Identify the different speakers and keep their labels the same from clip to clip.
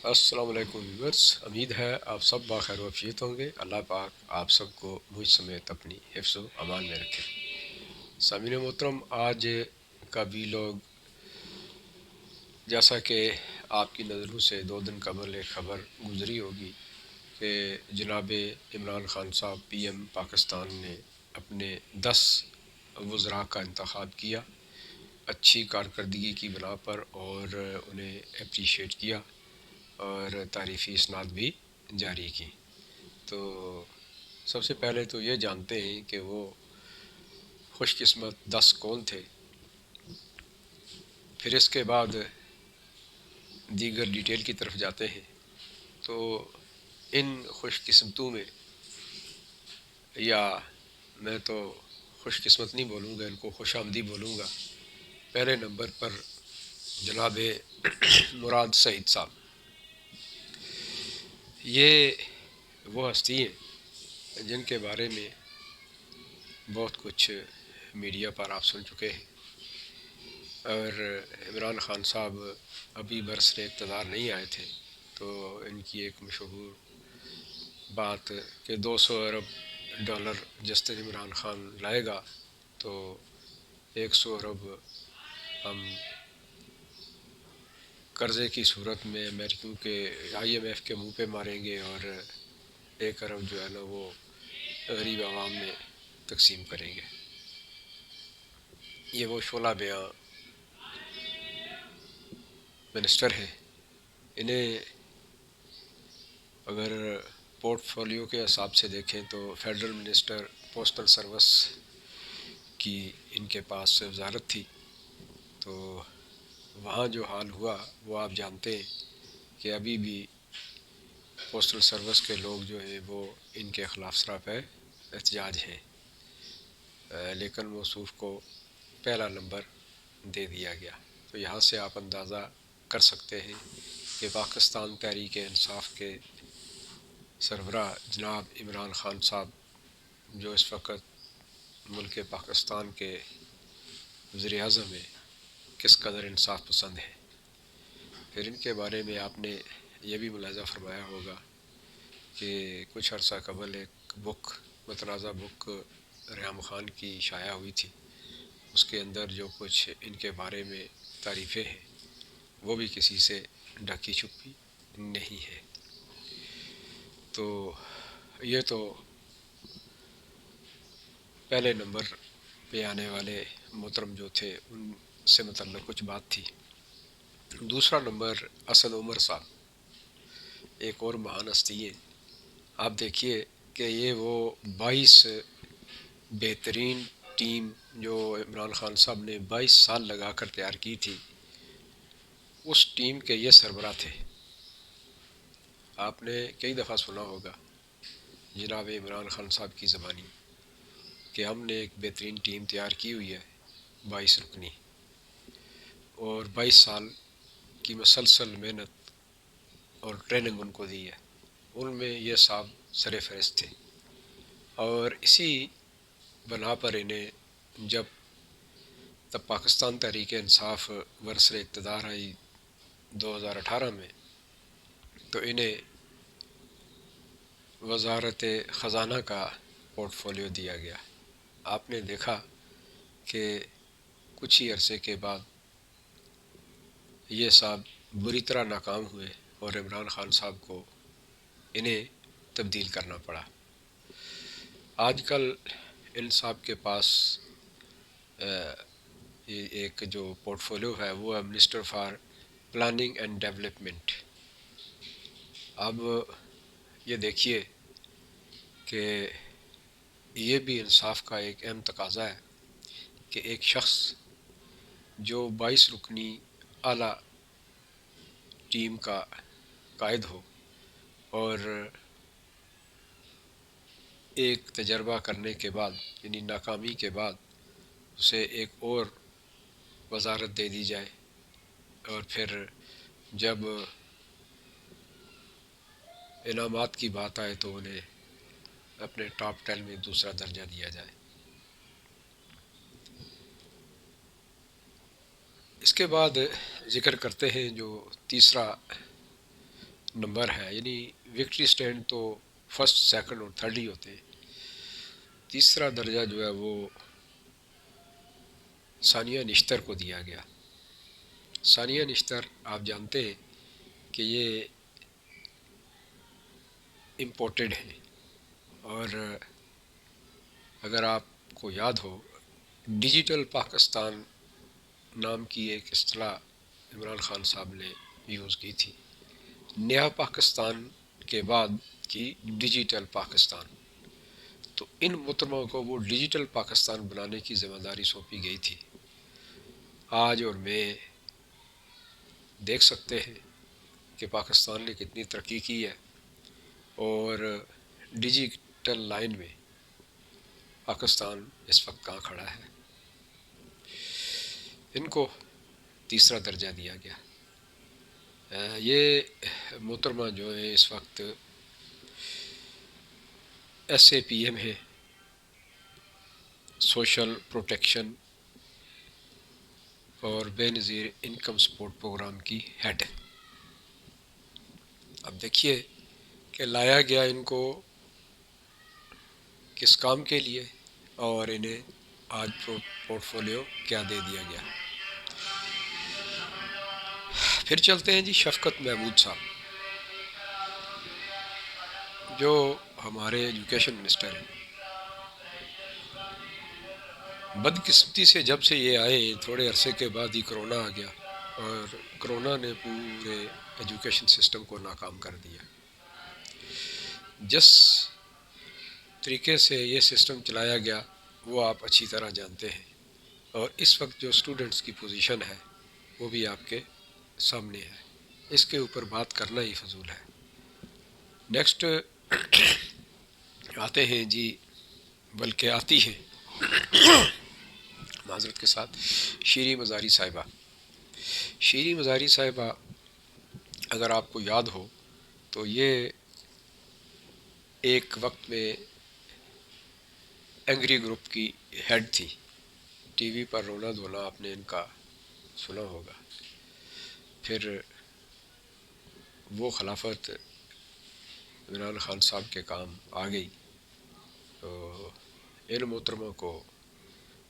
Speaker 1: السلام علیکم ویورز، امید ہے آپ سب باخیر وفیت ہوں گے۔ اللہ پاک آپ سب کو مجھ سمیت اپنی حفظ و امان میں رکھے۔ سامعین محترم، آج کا بھی لوگ جیسا کہ آپ کی نظروں سے 2 دن قبل ایک خبر گزری ہوگی کہ جناب عمران خان صاحب پی ایم پاکستان نے اپنے 10 وزراء کا انتخاب کیا اچھی کارکردگی کی بنا پر، اور انہیں اپریشیٹ کیا اور تعریفی اسناد بھی جاری کی۔ تو سب سے پہلے تو یہ جانتے ہیں کہ وہ خوش قسمت 10 کون تھے، پھر اس کے بعد دیگر ڈیٹیل کی طرف جاتے ہیں۔ تو ان خوش قسمتوں میں، یا میں تو خوش قسمت نہیں بولوں گا، ان کو خوش آمدی بولوں گا، پہلے نمبر پر جناب مراد سعید صاحب۔ یہ وہ ہستی ہیں جن کے بارے میں بہت کچھ میڈیا پر آپ سن چکے ہیں، اور عمران خان صاحب ابھی برسر اقتدار نہیں آئے تھے تو ان کی ایک مشہور بات کہ 200 ارب ڈالر جس دن عمران خان لائے گا تو 100 ارب ہم قرضے کی صورت میں امریکیوں کے IMF کے منہ پہ ماریں گے، اور 1 ارب جو ہے نا وہ غریب عوام میں تقسیم کریں گے۔ یہ وہ شعلہ بیاں منسٹر ہیں۔ انہیں اگر پورٹ فولیو کے حساب سے دیکھیں تو فیڈرل منسٹر پوسٹل سروس کی ان کے پاس وزارت تھی، تو وہاں جو حال ہوا وہ آپ جانتے ہیں کہ ابھی بھی پوسٹل سروس کے لوگ جو ہیں وہ ان کے خلاف سراپا احتجاج ہیں، لیکن موصوف کو پہلا نمبر دے دیا گیا۔ تو یہاں سے آپ اندازہ کر سکتے ہیں کہ پاکستان تحریک انصاف کے سربراہ جناب عمران خان صاحب، جو اس وقت ملک پاکستان کے وزیر اعظم ہیں، کس قدر انصاف پسند ہیں۔ پھر ان کے بارے میں آپ نے یہ بھی ملاحظہ فرمایا ہوگا کہ کچھ عرصہ قبل ایک متنازع بک ریحام خان کی شائع ہوئی تھی، اس کے اندر جو کچھ ان کے بارے میں تعریفیں ہیں وہ بھی کسی سے ڈھکی چھپی نہیں ہے۔ تو یہ تو پہلے نمبر پہ آنے والے محترم جو تھے ان سے متعلق کچھ بات تھی۔ دوسرا نمبر اسد عمر صاحب، ایک اور مہان ہستی ہیں۔ آپ دیکھیے کہ یہ وہ 22 بہترین ٹیم جو عمران خان صاحب نے 22 سال لگا کر تیار کی تھی، اس ٹیم کے یہ سربراہ تھے۔ آپ نے کئی دفعہ سنا ہوگا جناب عمران خان صاحب کی زبانی کہ ہم نے ایک بہترین ٹیم تیار کی ہوئی ہے 22 رکنی، اور 22 سال کی مسلسل محنت اور ٹریننگ ان کو دی ہے، ان میں یہ صاحب سر فہرست تھے۔ اور اسی بنا پر انہیں جب پاکستان تحریک انصاف برسر اقتدار آئی 2018 میں، تو انہیں وزارت خزانہ کا پورٹ فولیو دیا گیا۔ آپ نے دیکھا کہ کچھ ہی عرصے کے بعد یہ صاحب بری طرح ناکام ہوئے اور عمران خان صاحب کو انہیں تبدیل کرنا پڑا۔ آج کل ان صاحب کے پاس ایک جو پورٹ فولیو ہے وہ ہے minister for planning and development. اب یہ دیکھیے کہ یہ بھی انصاف کا ایک اہم تقاضا ہے کہ ایک شخص جو 22 رکنی اعلیٰ ٹیم کا قائد ہو اور ایک تجربہ کرنے کے بعد، یعنی ناکامی کے بعد، اسے ایک اور وزارت دے دی جائے، اور پھر جب انعامات کی بات آئے تو انہیں اپنے ٹاپ 10 میں دوسرا درجہ دیا جائے۔ اس کے بعد ذکر کرتے ہیں جو تیسرا نمبر ہے، یعنی وکٹری سٹینڈ تو فرسٹ سیکنڈ اور تھرڈ ہی ہوتے ہیں، تیسرا درجہ جو ہے وہ ثانیہ نشتر کو دیا گیا۔ ثانیہ نشتر آپ جانتے ہیں کہ یہ امپورٹڈ ہیں، اور اگر آپ کو یاد ہو ڈیجیٹل پاکستان نام کی ایک اصطلاح عمران خان صاحب نے یوز کی تھی، نیا پاکستان کے بعد کی ڈیجیٹل پاکستان، تو ان محترموں کو وہ ڈیجیٹل پاکستان بنانے کی ذمہ داری سونپی گئی تھی۔ آج اور میں دیکھ سکتے ہیں کہ پاکستان نے کتنی ترقی کی ہے، اور ڈیجیٹل لائن میں پاکستان اس وقت کہاں کھڑا ہے۔ ان کو تیسرا درجہ دیا گیا۔ یہ محترمہ جو ہے اس وقت ایس اے پی ایم ہے، سوشل پروٹیکشن اور بے نظیر انکم سپورٹ پروگرام کی ہیڈ ہے۔ اب دیکھیے کہ لایا گیا ان کو کس کام کے لیے، اور انہیں آج پورٹ فولیو کیا دے دیا گیا۔ پھر چلتے ہیں جی شفقت محمود صاحب، جو ہمارے ایجوکیشن منسٹر ہیں۔ بدقسمتی سے جب سے یہ آئے تھوڑے عرصے کے بعد ہی کرونا آ گیا، اور کرونا نے پورے ایجوکیشن سسٹم کو ناکام کر دیا۔ جس طریقے سے یہ سسٹم چلایا گیا وہ آپ اچھی طرح جانتے ہیں، اور اس وقت جو اسٹوڈنٹس کی پوزیشن ہے وہ بھی آپ کے سامنے ہے، اس کے اوپر بات کرنا ہی فضول ہے۔ نیکسٹ آتے ہیں جی، بلکہ آتی ہیں معذرت کے ساتھ، شیریں مزاری صاحبہ۔ شیریں مزاری صاحبہ اگر آپ کو یاد ہو تو یہ ایک وقت میں اینگری گروپ کی ہیڈ تھی، ٹی وی پر رونا دھونا آپ نے ان کا سنا ہوگا۔ پھر وہ خلافت عمران خان صاحب کے کام آ گئی، تو ان محترموں کو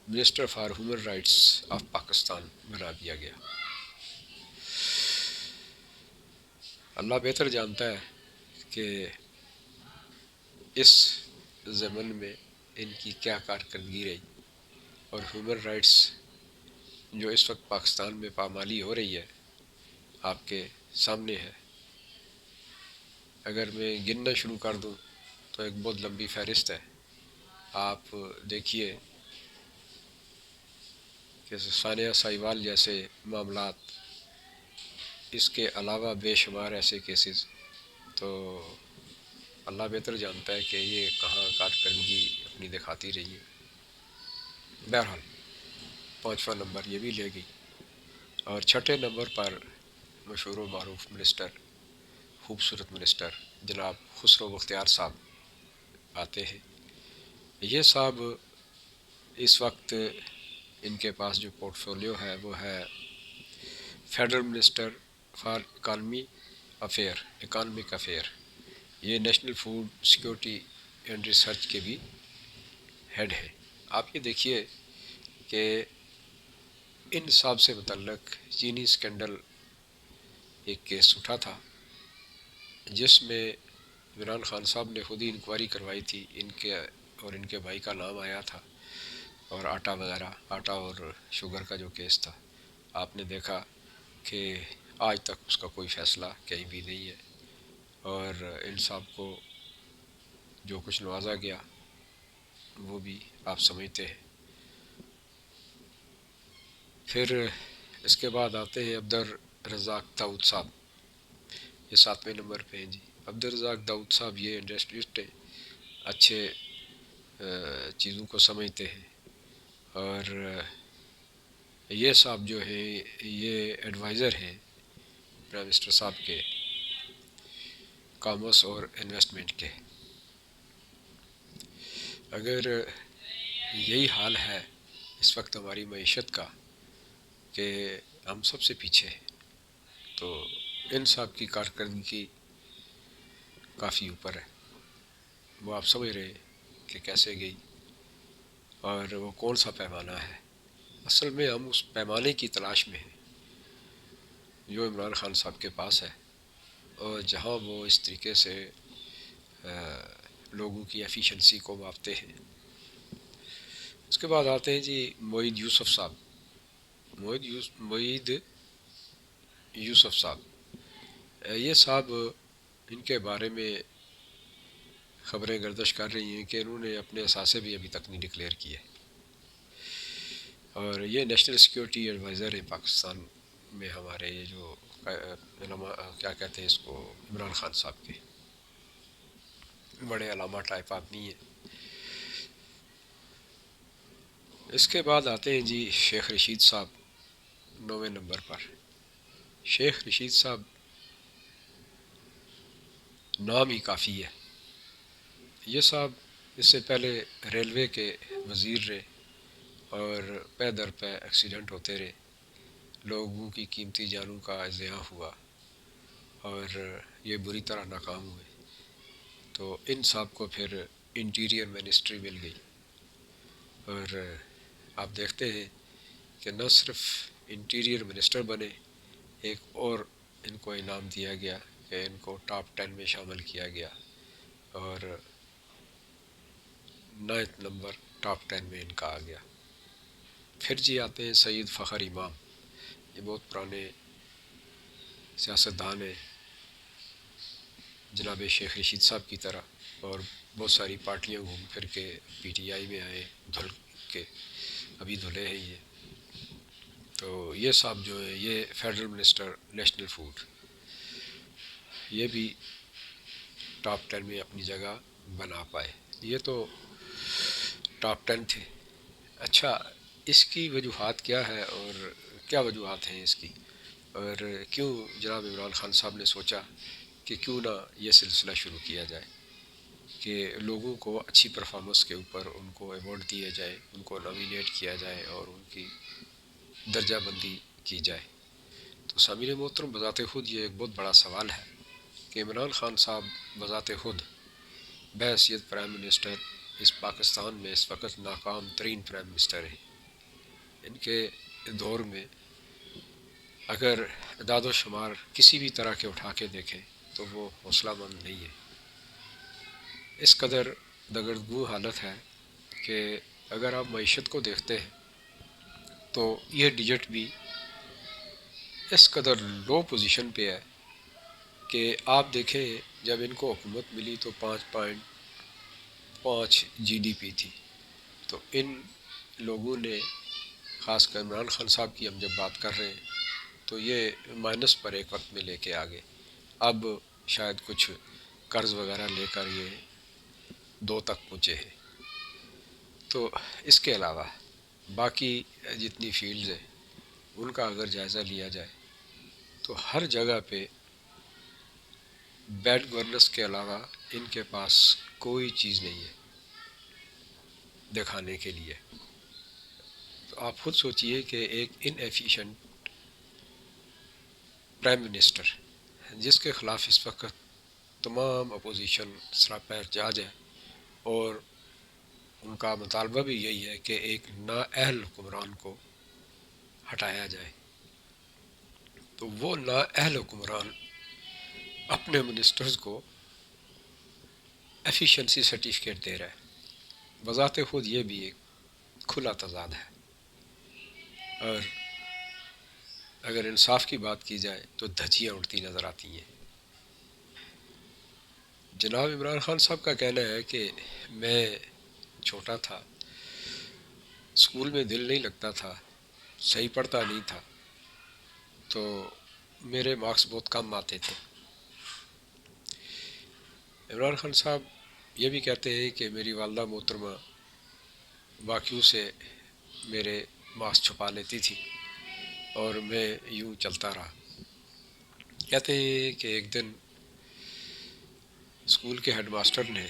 Speaker 1: minister for human rights of Pakistan بنا دیا گیا۔ اللہ بہتر جانتا ہے کہ اس ضمن میں ان کی کیا کارکردگی رہی، اور ہیومن رائٹس جو اس وقت پاکستان میں پامالی ہو رہی ہے آپ کے سامنے ہے۔ اگر میں گننا شروع کر دوں تو ایک بہت لمبی فہرست ہے۔ آپ دیکھیے کہ ثانیہ سائیوال جیسے معاملات، اس کے علاوہ بے شمار ایسے کیسز، تو اللہ بہتر جانتا ہے کہ یہ کہاں کارکردگی اپنی دکھاتی رہی ہے۔ بہرحال 5واں نمبر یہ بھی لے گئی، اور 6 نمبر پر مشہور و معروف منسٹر، خوبصورت منسٹر جناب خسرو بختیار صاحب آتے ہیں۔ یہ صاحب اس وقت ان کے پاس جو پورٹ فولیو ہے وہ ہے federal minister for economic affair. یہ national food security and research کے بھی ہیڈ ہے۔ آپ یہ دیکھیے کہ ان صاحب سے متعلق چینی اسکینڈل ایک کیس اٹھا تھا، جس میں عمران خان صاحب نے خود ہی انکوائری کروائی تھی، ان کے بھائی کا نام آیا تھا، اور آٹا اور شوگر کا جو کیس تھا، آپ نے دیکھا کہ آج تک اس کا کوئی فیصلہ کہیں بھی نہیں ہے، اور ان صاحب کو جو کچھ نوازا گیا وہ بھی آپ سمجھتے ہیں۔ پھر اس کے بعد آتے ہیں عبدالرزاق داؤد صاحب، یہ 7ویں نمبر پہ ہیں جی۔ عبدالرزاق داؤد صاحب یہ انڈسٹریسٹ ہیں، اچھے چیزوں کو سمجھتے ہیں، اور یہ صاحب جو ہیں یہ ایڈوائزر ہیں پرائم منسٹر صاحب کے کامرس اور انویسٹمنٹ کے۔ اگر یہی حال ہے اس وقت ہماری معیشت کا کہ ہم سب سے پیچھے ہیں، تو ان صاحب کی کارکردگی کافی اوپر ہے، وہ آپ سمجھ رہے ہیں کہ کیسے گئی اور وہ کون سا پیمانہ ہے۔ اصل میں ہم اس پیمانے کی تلاش میں ہیں جو عمران خان صاحب کے پاس ہے، اور جہاں وہ اس طریقے سے لوگوں کی ایفیشنسی کو ماپتے ہیں۔ اس کے بعد آتے ہیں جی معید یوسف صاحب۔ معید یوسف صاحب، یہ صاحب ان کے بارے میں خبریں گردش کر رہی ہیں کہ انہوں نے اپنے اثاثے بھی ابھی تک نہیں ڈکلیئر کیے، اور یہ نیشنل سیکیورٹی ایڈوائزر ہے پاکستان میں ہمارے، یہ جو کیا کہتے ہیں اس کو، عمران خان صاحب کے بڑے علامہ ٹائپ آدمی ہیں۔ اس کے بعد آتے ہیں جی شیخ رشید صاحب 9ویں نمبر پر۔ شیخ رشید صاحب نام ہی کافی ہے۔ یہ صاحب اس سے پہلے ریلوے کے وزیر رہے، اور پے در پے ایکسیڈنٹ ہوتے رہے، لوگوں کی قیمتی جانوں کا ضیاع ہوا اور یہ بری طرح ناکام ہوئے۔ تو ان صاحب کو پھر انٹیریئر منسٹری مل گئی، اور آپ دیکھتے ہیں کہ نہ صرف انٹیریئر منسٹر بنے، ایک اور ان کو انعام دیا گیا کہ ان کو ٹاپ 10 میں شامل کیا گیا، اور 9 نمبر ٹاپ 10 میں ان کا آ گیا۔ پھر جی آتے ہیں سید فخر امام، یہ بہت پرانے سیاستدان ہیں جناب شیخ رشید صاحب کی طرح، اور بہت ساری پارٹیاں گھوم پھر کے پی ٹی آئی میں آئے، دھل کے ابھی دھلے ہیں یہ۔ تو یہ صاحب جو ہے یہ فیڈرل منسٹر نیشنل فوڈ، یہ بھی ٹاپ 10 میں اپنی جگہ بنا پائے۔ یہ تو ٹاپ 10 تھے۔ اچھا، اس کی وجوہات کیا ہے اور کیا وجوہات ہیں اس کی، اور کیوں جناب عمران خان صاحب نے سوچا کہ کیوں نہ یہ سلسلہ شروع کیا جائے کہ لوگوں کو اچھی پرفارمنس کے اوپر ان کو ایوارڈ دیے جائے، ان کو نامینیٹ کیا جائے اور ان کی درجہ بندی کی جائے۔ تو سامعین محترم، بذات خود یہ ایک بہت بڑا سوال ہے کہ عمران خان صاحب بذات خود بحیثیت پرائم منسٹر اس پاکستان میں اس وقت ناکام ترین پرائم منسٹر ہیں۔ ان کے دور میں اگر اعداد و شمار کسی بھی طرح کے اٹھا کے دیکھیں تو وہ حوصلہ مند نہیں ہے۔ اس قدر دگرگوں حالت ہے کہ اگر آپ معیشت کو دیکھتے ہیں تو یہ ڈیجٹ بھی اس قدر لو پوزیشن پہ ہے کہ آپ دیکھیں جب ان کو حکومت ملی تو 5.5 جی ڈی پی تھی، تو ان لوگوں نے، خاص کر عمران خان صاحب کی ہم جب بات کر رہے ہیں تو یہ مائنس پر ایک وقت میں لے کے آگے، اب شاید کچھ قرض وغیرہ لے کر یہ 2 تک پہنچے ہیں۔ تو اس کے علاوہ باقی جتنی فیلڈز ہیں ان کا اگر جائزہ لیا جائے تو ہر جگہ پہ بیڈ گورننس کے علاوہ ان کے پاس کوئی چیز نہیں ہے دکھانے کے لیے۔ تو آپ خود سوچئے کہ ایک ان ایفیشینٹ پرائم منسٹر جس کے خلاف اس وقت تمام اپوزیشن سراپا احتجاج ہے، اور ان کا مطالبہ بھی یہی ہے کہ ایک نااہل حکمران کو ہٹایا جائے، تو وہ نااہل حکمران اپنے منسٹرز کو ایفیشنسی سرٹیفکیٹ دے رہا ہے۔ بذات خود یہ بھی ایک کھلا تضاد ہے، اور اگر انصاف کی بات کی جائے تو دھجیاں اڑتی نظر آتی ہیں۔ جناب عمران خان صاحب کا کہنا ہے کہ میں چھوٹا تھا، اسکول میں دل نہیں لگتا تھا، صحیح پڑھتا نہیں تھا، تو میرے مارکس بہت کم آتے تھے۔ عمران خان صاحب یہ بھی کہتے ہیں کہ میری والدہ محترمہ واقعوں سے میرے مارکس چھپا لیتی تھی اور میں یوں چلتا رہا۔ کہتے ہیں کہ ایک دن اسکول کے ہیڈ ماسٹر نے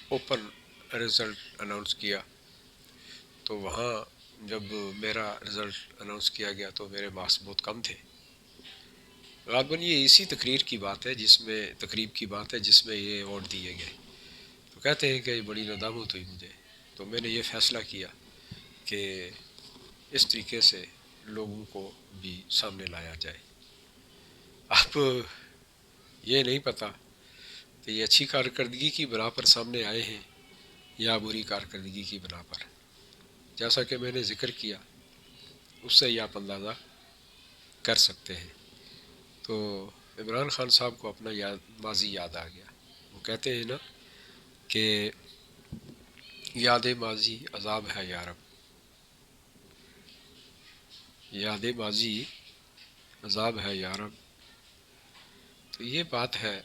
Speaker 1: اوپن رزلٹ اناؤنس کیا، تو وہاں جب میرا رزلٹ اناؤنس کیا گیا تو میرے مارکس بہت کم تھے، غالباً یہ اسی تقریر کی بات ہے جس میں یہ ایوارڈ دیے گئے. تو کہتے ہیں کہ بڑی ندامت ہوئی مجھے، تو میں نے یہ فیصلہ کیا کہ اس طریقے سے لوگوں کو بھی سامنے لایا جائے. اب یہ نہیں پتہ کہ یہ اچھی کارکردگی کی بنا پر سامنے آئے ہیں یا بری کارکردگی کی بنا پر. جیسا کہ میں نے ذکر کیا اس سے ہی آپ اندازہ کر سکتے ہیں. تو عمران خان صاحب کو اپنا ماضی یاد آ گیا. وہ کہتے ہیں نا کہ یاد ماضی عذاب ہے یارب، یاد ماضی عذاب ہے یارب. تو یہ بات ہے،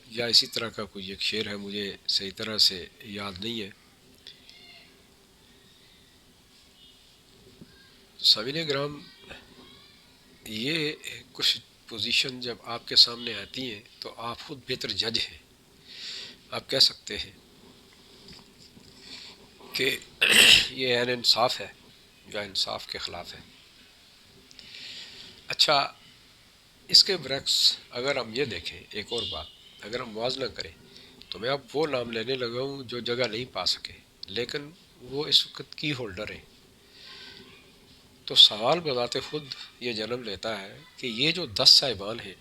Speaker 1: یا اسی طرح کا کوئی ایک شعر ہے، مجھے صحیح طرح سے یاد نہیں ہے. سامعین گرام، یہ کچھ پوزیشن جب آپ کے سامنے آتی ہیں تو آپ خود بہتر جج ہیں. آپ کہہ سکتے ہیں کہ یہ عین انصاف ہے یا انصاف کے خلاف ہے. اچھا، اس کے برعکس اگر ہم یہ دیکھیں ایک اور بات، اگر ہم موازنہ کریں تو میں اب وہ نام لینے لگا ہوں جو جگہ نہیں پا سکے لیکن وہ اس وقت کی ہولڈر ہیں. تو سوال بذات خود یہ جنم لیتا ہے کہ یہ جو 10 صاحبان ہیں،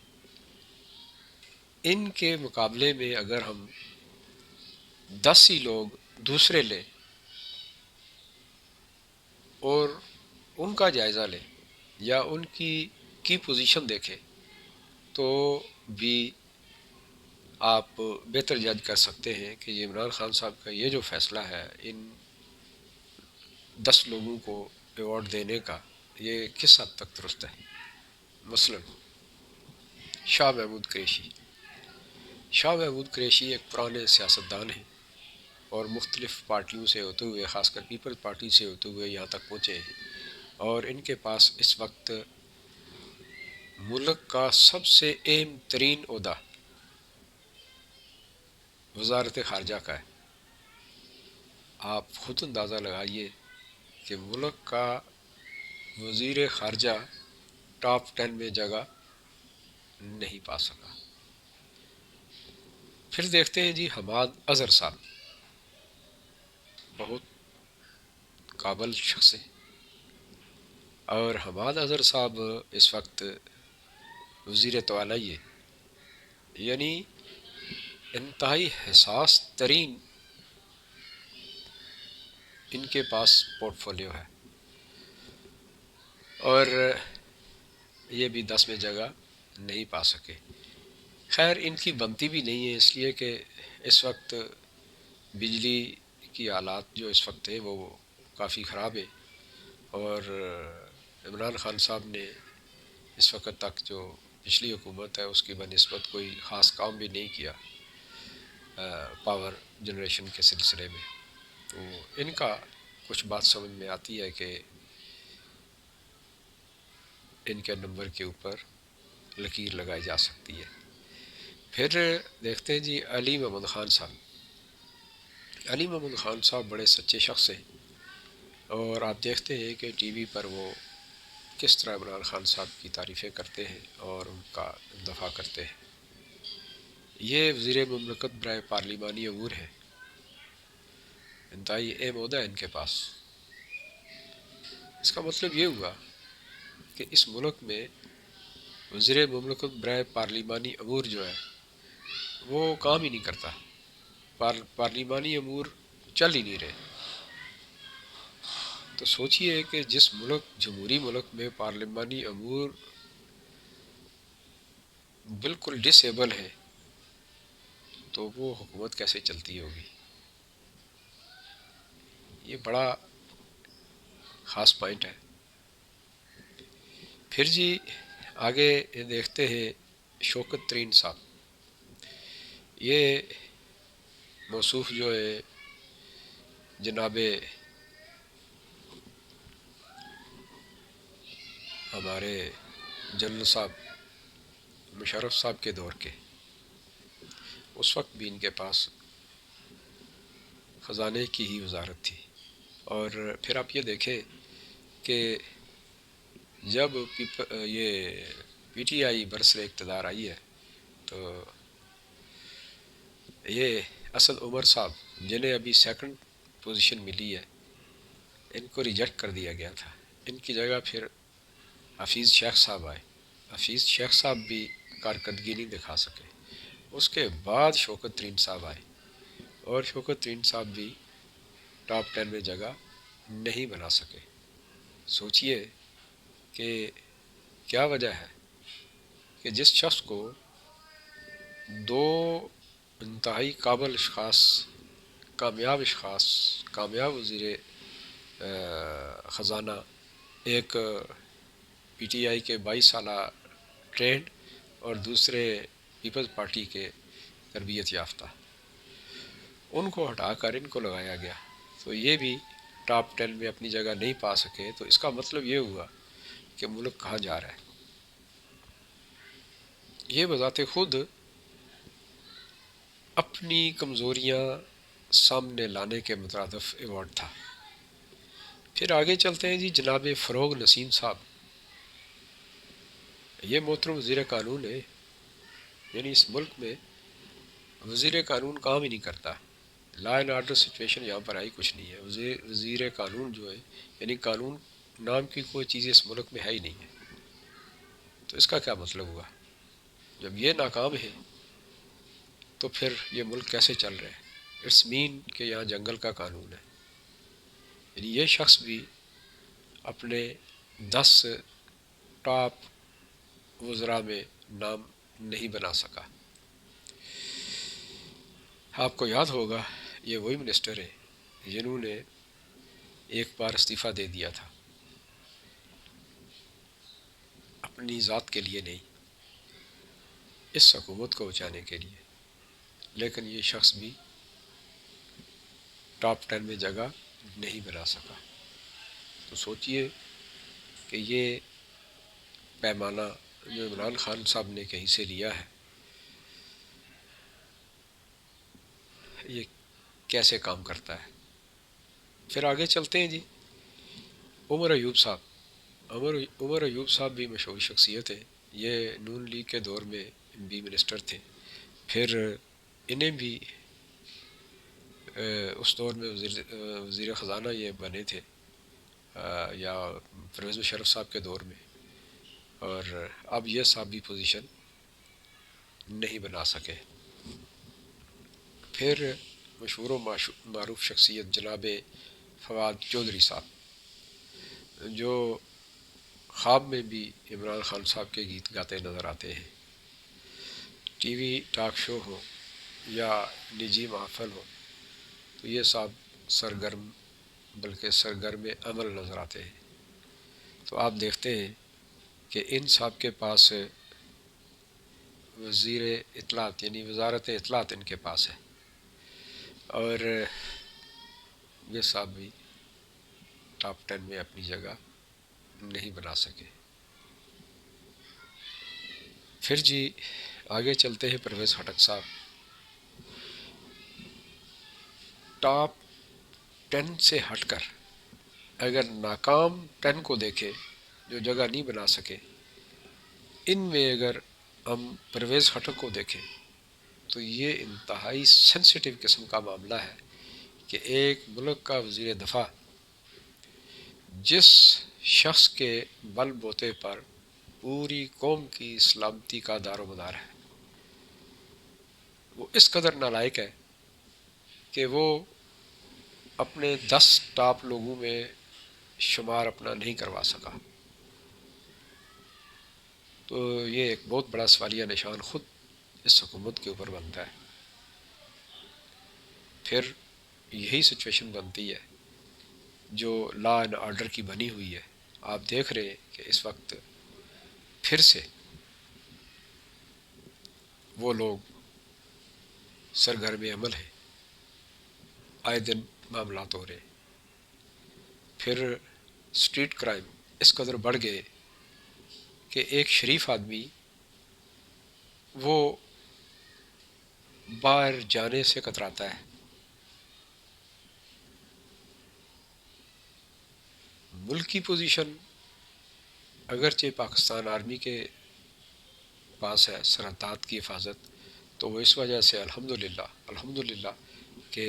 Speaker 1: ان کے مقابلے میں اگر ہم 10 ہی لوگ دوسرے لیں اور ان کا جائزہ لیں یا ان کی پوزیشن دیکھیں تو بھی آپ بہتر جج کر سکتے ہیں کہ یہ عمران خان صاحب کا یہ جو فیصلہ ہے ان 10 لوگوں کو ایوارڈ دینے کا، یہ کس حد تک درست ہے. مثلا شاہ محمود قریشی ایک پرانے سیاستدان ہیں اور مختلف پارٹیوں سے ہوتے ہوئے، خاص کر پیپلز پارٹی سے ہوتے ہوئے یہاں تک پہنچے ہیں، اور ان کے پاس اس وقت ملک کا سب سے اہم ترین عہدہ وزارت خارجہ کا ہے. آپ خود اندازہ لگائیے کہ ملک کا وزیر خارجہ ٹاپ 10 میں جگہ نہیں پا سکا. پھر دیکھتے ہیں جی حماد اظہر صاحب، بہت قابل شخص ہیں، اور حماد اظہر صاحب اس وقت وزیر توانائی ہے، یعنی انتہائی حساس ترین ان کے پاس پورٹ فولیو ہے، اور یہ بھی 10 میں جگہ نہیں پا سکے. خیر ان کی بنتی بھی نہیں ہے، اس لیے کہ اس وقت بجلی کی حالات جو اس وقت ہے وہ کافی خراب ہے، اور عمران خان صاحب نے اس وقت تک جو پچھلی حکومت ہے اس کی بنسبت کوئی خاص کام بھی نہیں کیا پاور جنریشن کے سلسلے میں. تو ان کا کچھ بات سمجھ میں آتی ہے کہ ان کے نمبر کے اوپر لکیر لگائی جا سکتی ہے. پھر دیکھتے ہیں جی علی محمد خان صاحب. علی محمد خان صاحب بڑے سچے شخص ہیں، اور آپ دیکھتے ہیں کہ ٹی وی پر وہ کس طرح عمران خان صاحب کی تعریفیں کرتے ہیں اور ان کا دفاع کرتے ہیں. یہ وزیر مملکت برائے پارلیمانی امور ہے، انتہائی اہم عہدہ ہے ان کے پاس. اس کا مطلب یہ ہوا کہ اس ملک میں وزیر مملکت برائے پارلیمانی امور جو ہے وہ کام ہی نہیں کرتا، پارلیمانی امور چل ہی نہیں رہے. تو سوچئے کہ جس ملک، جمہوری ملک میں پارلیمانی امور بالکل ڈس ایبل ہے تو وہ حکومت کیسے چلتی ہوگی. یہ بڑا خاص پوائنٹ ہے. پھر جی آگے دیکھتے ہیں شوکت ترین صاحب. یہ موصوف جو ہے جناب ہمارے جنرل صاحب مشرف صاحب کے دور کے، اس وقت بھی ان کے پاس خزانے کی ہی وزارت تھی. اور پھر آپ یہ دیکھیں کہ جب یہ پی ٹی آئی برسر اقتدار آئی ہے تو یہ اسد عمر صاحب جنہیں ابھی سیکنڈ پوزیشن ملی ہے ان کو ریجیکٹ کر دیا گیا تھا. ان کی جگہ پھر حفیظ شیخ صاحب آئے. حفیظ شیخ صاحب بھی کارکردگی نہیں دکھا سکے. اس کے بعد شوکت ترین صاحب آئے اور شوکت ترین صاحب بھی ٹاپ 10 میں جگہ نہیں بنا سکے. سوچئے کہ کیا وجہ ہے کہ جس شخص کو دو انتہائی قابل اشخاص، کامیاب وزیر خزانہ، ایک پی ٹی آئی کے 22 سالہ ٹرینڈ اور دوسرے پیپلز پارٹی کے تربیت یافتہ، ان کو ہٹا کر ان کو لگایا گیا تو یہ بھی ٹاپ 10 میں اپنی جگہ نہیں پا سکے. تو اس کا مطلب یہ ہوا کہ ملک کہاں جا رہا ہے. یہ بذات خود اپنی کمزوریاں سامنے لانے کے مترادف ایوارڈ تھا. پھر آگے چلتے ہیں جی. جناب فروغ نسیم صاحب، یہ محترم وزیر قانون ہے. یعنی اس ملک میں وزیر قانون کام ہی نہیں کرتا. لا اینڈ آرڈر سچویشن یہاں پر آئی کچھ نہیں ہے. وزیر قانون جو ہے، یعنی قانون نام کی کوئی چیز اس ملک میں ہے ہی نہیں ہے. تو اس کا کیا مطلب ہوا؟ جب یہ ناکام ہے تو پھر یہ ملک کیسے چل رہا ہے؟ اٹس مین کہ یہاں جنگل کا قانون ہے. یعنی یہ شخص بھی اپنے 10 ٹاپ وزراء میں نام نہیں بنا سکا. آپ کو یاد ہوگا یہ وہی منسٹر ہے جنہوں نے ایک بار استعفیٰ دے دیا تھا، اپنی ذات کے لیے نہیں، اس حکومت کو بچانے کے لیے. لیکن یہ شخص بھی ٹاپ 10 میں جگہ نہیں بنا سکا. تو سوچئے کہ یہ پیمانہ جو عمران خان صاحب نے کہیں سے لیا ہے یہ کیسے کام کرتا ہے. پھر آگے چلتے ہیں جی. عمر ایوب صاحب. عمر ایوب صاحب بھی مشہور شخصیت ہے. یہ نون لیگ کے دور میں بھی منسٹر تھے. پھر انہیں بھی اس دور میں وزیر خزانہ یہ بنے تھے یا پرویز مشرف صاحب کے دور میں، اور اب یہ صاحب بھی پوزیشن نہیں بنا سکے. پھر مشہور و معروف شخصیت جناب فواد چودھری صاحب، جو خواب میں بھی عمران خان صاحب کے گیت گاتے نظر آتے ہیں. ٹی وی ٹاک شو ہو یا نجی محفل ہو تو یہ صاحب سرگرم عمل نظر آتے ہیں. تو آپ دیکھتے ہیں کہ ان صاحب کے پاس وزیر اطلاعات یعنی وزارت اطلاعات ان کے پاس ہے، اور یہ صاحب بھی ٹاپ 10 میں اپنی جگہ نہیں بنا سکے. پھر جی آگے چلتے ہیں. پرویز خٹک صاحب ٹاپ 10 سے ہٹ کر اگر ناکام 10 کو دیکھے جو جگہ نہیں بنا سکے، ان میں اگر ہم پرویز خٹک کو دیکھیں تو یہ انتہائی سینسیٹیو قسم کا معاملہ ہے کہ ایک ملک کا وزیر دفاع جس شخص کے بل بوتے پر پوری قوم کی سلامتی کا دار و مدار ہے، وہ اس قدر نالائق ہے کہ وہ اپنے 10 ٹاپ لوگوں میں شمار اپنا نہیں کروا سکا. تو یہ ایک بہت بڑا سوالیہ نشان خود اس حکومت کے اوپر بنتا ہے. پھر یہی سچویشن بنتی ہے جو لا اینڈ آرڈر کی بنی ہوئی ہے. آپ دیکھ رہے ہیں کہ اس وقت پھر سے وہ لوگ سرگرم عمل ہیں، آئے دن معاملات ہو رہے. پھر اسٹریٹ کرائم اس قدر بڑھ گئے کہ ایک شریف آدمی وہ باہر جانے سے کتراتا ہے. ملک کی پوزیشن اگرچہ پاکستان آرمی کے پاس ہے سرحدات کی حفاظت، تو وہ اس وجہ سے الحمدللہ کہ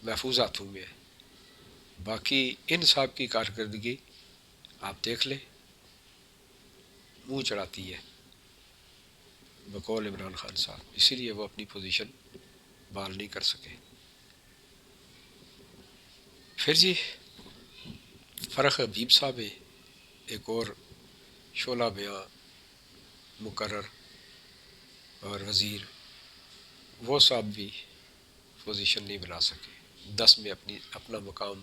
Speaker 1: محفوظ ہاتھوں میں ہے۔ باقی ان صاحب کی کارکردگی آپ دیکھ لیں، منہ چڑھاتی ہے بقول عمران خان صاحب، اسی لیے وہ اپنی پوزیشن بحال نہیں کر سکے۔ پھر جی فرح حبیب صاحب ہیں، ایک اور شعلہ بیاں مقرر اور وزیر، وہ صاحب بھی پوزیشن نہیں بنا سکے، 10 میں اپنا مقام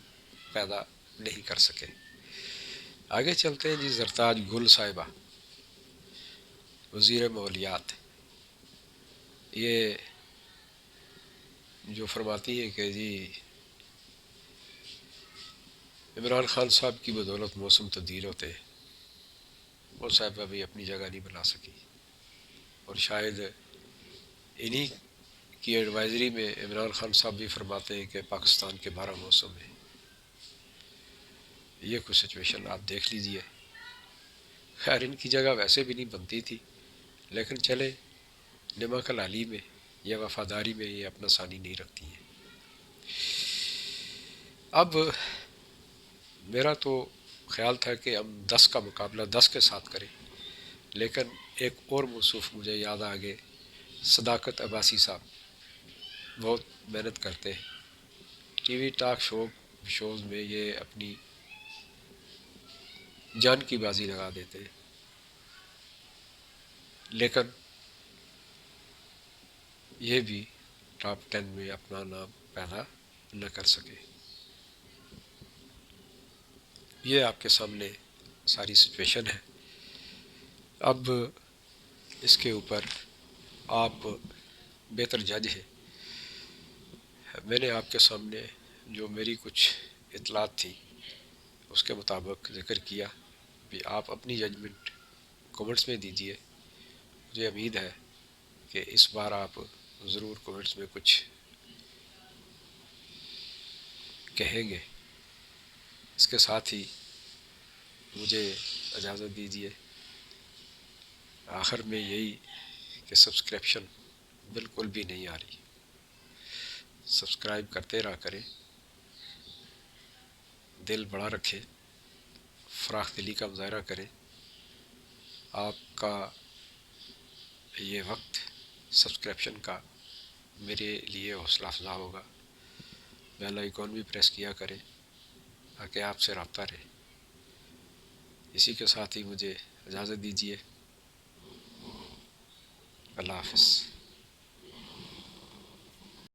Speaker 1: پیدا نہیں کر سکے۔ آگے چلتے ہیں جی زرتاج گل صاحبہ، وزیر ماحولیات، یہ جو فرماتی ہیں کہ جی عمران خان صاحب کی بدولت موسم تبدیل ہوتے ہیں، وہ صاحبہ بھی اپنی جگہ نہیں بنا سکی، اور شاید انہی کی ایڈوائزری میں عمران خان صاحب بھی فرماتے ہیں کہ پاکستان کے 12 موسم ہیں۔ یہ کچھ سچویشن آپ دیکھ لیجئے۔ خیر ان کی جگہ ویسے بھی نہیں بنتی تھی، لیکن چلے نمک حلالی میں یا وفاداری میں یہ اپنا ثانی نہیں رکھتی ہیں۔ اب میرا تو خیال تھا کہ ہم 10 کا مقابلہ 10 کے ساتھ کریں، لیکن ایک اور موصوف مجھے یاد آگے، صداقت عباسی صاحب بہت محنت کرتے ہیں، ٹی وی ٹاک شوز میں یہ اپنی جان کی بازی لگا دیتے ہیں، لیکن یہ بھی ٹاپ 10 میں اپنا نام پیدا نہ کر سکے۔ یہ آپ کے سامنے ساری سچویشن ہے۔ اب اس کے اوپر آپ بہتر جج ہیں، میں نے آپ کے سامنے جو میری کچھ اطلاعات تھی اس کے مطابق ذکر کیا، بھی آپ اپنی ججمنٹ کومنٹس میں دیجئے۔ مجھے امید ہے کہ اس بار آپ ضرور کومنٹس میں کچھ کہیں گے۔ اس کے ساتھ ہی مجھے اجازت دیجئے، آخر میں یہی کہ سبسکرپشن بالکل بھی نہیں آ رہی، سبسکرائب کرتے رہا کریں، دل بڑا رکھیں، فراخ دلی کا مظاہرہ کریں۔ آپ کا یہ وقت سبسکرپشن کا میرے لیے حوصلہ افزا ہوگا۔ بیل آئیکن بھی پریس کیا کریں تاکہ آپ سے رابطہ رہے۔ اسی کے ساتھ ہی مجھے اجازت دیجیے، اللہ حافظ۔